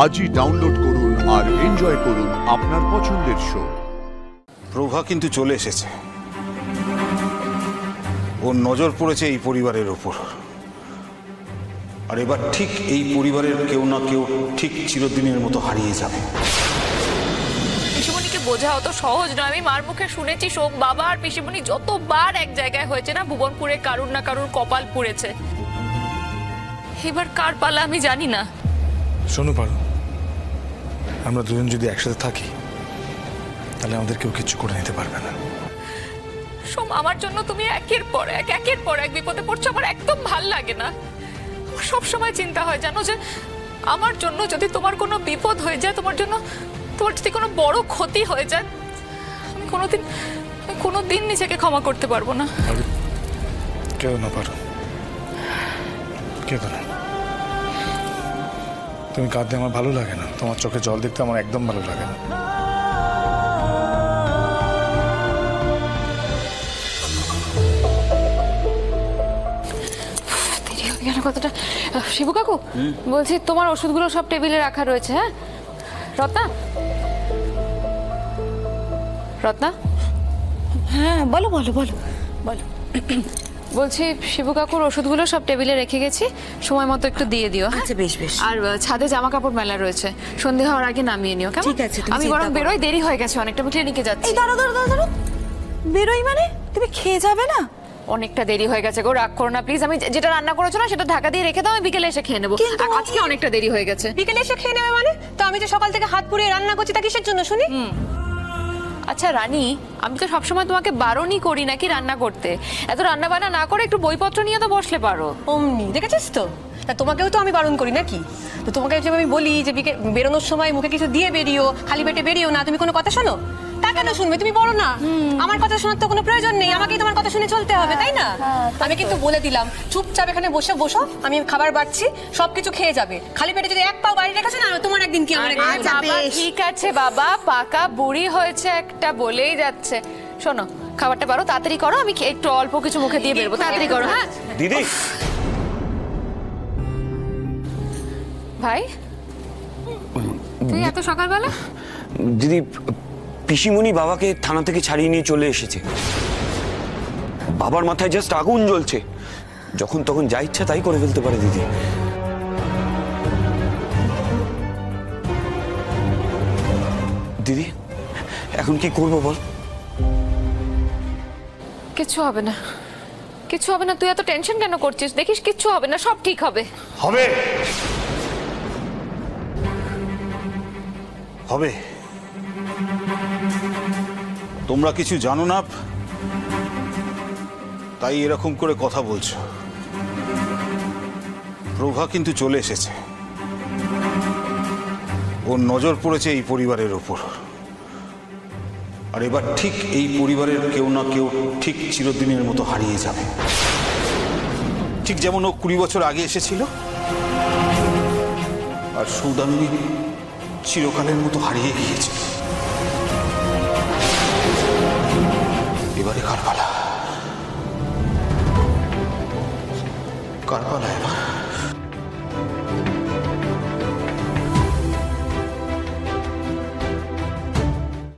আজই ডাউনলোড করুন আর এনজয় করুন আপনার পছন্দের শো। প্রভা কিন্তু চলে এসেছে, ওর নজর পড়েছে এই পরিবারের উপর। আর এবার ঠিক এই পরিবারের কেউ না কেউ ঠিক চিরদিনের মতো হারিয়ে যাবে। পিসিমণিকে বোঝা অত সহজ নয়। আমি মার মুখে শুনেছি সোম বাবা আর পিসিমণি যতবার এক জায়গায় হয়েছে না, ভুবনপুরে কারুর না কারুর কপাল পুড়েছে। এবার কার পালা আমি জানি না। শোনো পারো, আমরা দুজন যদি একসাথে থাকি তাহলে আমাদের কেউ কিছু করে নিতে পারবে না। সোম, আমার জন্য তুমি একের পর এক বিপদে পড়ছো। আমার একদম ভাল লাগে না। সব সময় চিন্তা হয় জানো, যে আমার জন্য যদি তোমার কোনো বিপদ হয়ে যায়, তোমার যদি কোনো বড় ক্ষতি হয়ে যায়, আমি কোনোদিন নিজেকে ক্ষমা করতে পারবো না। কেউ না পারো, কেউ না। তুমি কাঁদতে আমার ভালো লাগে না, তোমার চোখে জল দেখতে আমার একদম ভালো লাগে না। কথাটা শিবু কাকু বলছি, তোমার ওষুধগুলো সব টেবিলে রাখা রয়েছে। হ্যাঁ রত্না, রত্না। হ্যাঁ বলো বলো বলো বলো। বলছি শিবু কাকুর ওষুধগুলো সব টেবিলে রেখে গেছি, সময় মতো একটু দিয়ে দিও। আচ্ছা বেশ বেশ। আর ছাদে জামা কাপড় মেলা রয়েছে, সন্ধে হওয়ার আগে নামিয়ে নিও, কেমন? ঠিক আছে। আমি বরং বেরোই, দেরি হয়ে গেছে অনেকটা, আমি ক্লিনিকে যাচ্ছি। এই দাঁড়াও দাঁড়াও দাঁড়াও, বেরোই মানে? তুমি খেয়ে যাবে না? অনেকটা দেরি হয়ে গেছে গো, রাগ করো না প্লিজ। আমি যেটা রান্না করেছো না সেটা ঢাকা দিয়ে রেখে দাও, আমি বিকেলে এসে খেয়ে নেবো। আজকে অনেকটা দেরি হয়ে গেছে। বিকেলে এসে খেয়ে নেবে মানে? তো আমি যে সকাল থেকে হাত পুড়িয়ে রান্না করছি তা কিসের জন্য শুনি? আচ্ছা রানী, আমি তো সবসময় তোমাকে বারণই করি নাকি রান্না করতে। এত রান্না বান্না না করে একটু বইপত্র নিয়ে তো বসলে পারো। অমনি দেখেছিস তো, তা তোমাকেও তো আমি বারণ করি নাকি? তো তোমাকে যে আমি বলি যে বেরোনোর সময় মুখে কিছু দিয়ে বেরিও, খালি পেটে বেরিও না, তুমি কোনো কথা শোনো? তা কেন শুনবে? তুমি বড় না, আমার কথা শোনার তো কোনো প্রয়োজন নেই, আমাকেই তোমার কথা শুনে চলতে হবে, তাই না? আমি কিন্তু বলে দিলাম, চুপচাপ এখানে বসে বসো, আমি খাবার বাড়ছি, সবকিছু খেয়ে যাবে। খালি পেটে যদি এক পাও বাইরে রেখেছো না, তোমার একদিন কি আমার একদিন। বাবা ঠিক আছে বাবা, পাকা বুড়ি হয়েছে একটা, বলেই যাচ্ছে। শোনো, খাবারটা পারো, তাড়াতাড়ি করো, আমি একটু অল্প কিছু মুখে দিয়ে বেরবো, তাড়াতাড়ি করো। হ্যাঁ দিদি। ভাই, তুই এত সকালবেলা? দিদি, পিসিমণি বাবাকে থানা থেকে ছাড়িয়ে নিয়ে চলে এসেছে। বাবার মাথায় জাস্ট আগুন জ্বলছে, যখন তখন যা ইচ্ছা তাই করে ফেলতে পারে দিদি। দিদি এখন কি করবো বল? কিচ্ছু হবে না, কিচ্ছু হবে না। তুই এত টেনশন কেন করছিস? দেখিস কিচ্ছু হবে না, সব ঠিক হবে। হবে হবে। তোমরা কিছু জানো না তাই এরকম করে কথা বলছো। প্রভা কিন্তু চলে এসেছে, ওর নজর পড়েছে এই পরিবারের উপর। আর এবার ঠিক এই পরিবারের কেউ না কেউ ঠিক চিরদিনের মতো হারিয়ে যাবে, ঠিক যেমন ও 20 বছর আগে এসেছিল। আর সৌদামিনী চিরকালের মতো হারিয়ে গিয়েছে। এবারে কার পালা? কার পালা?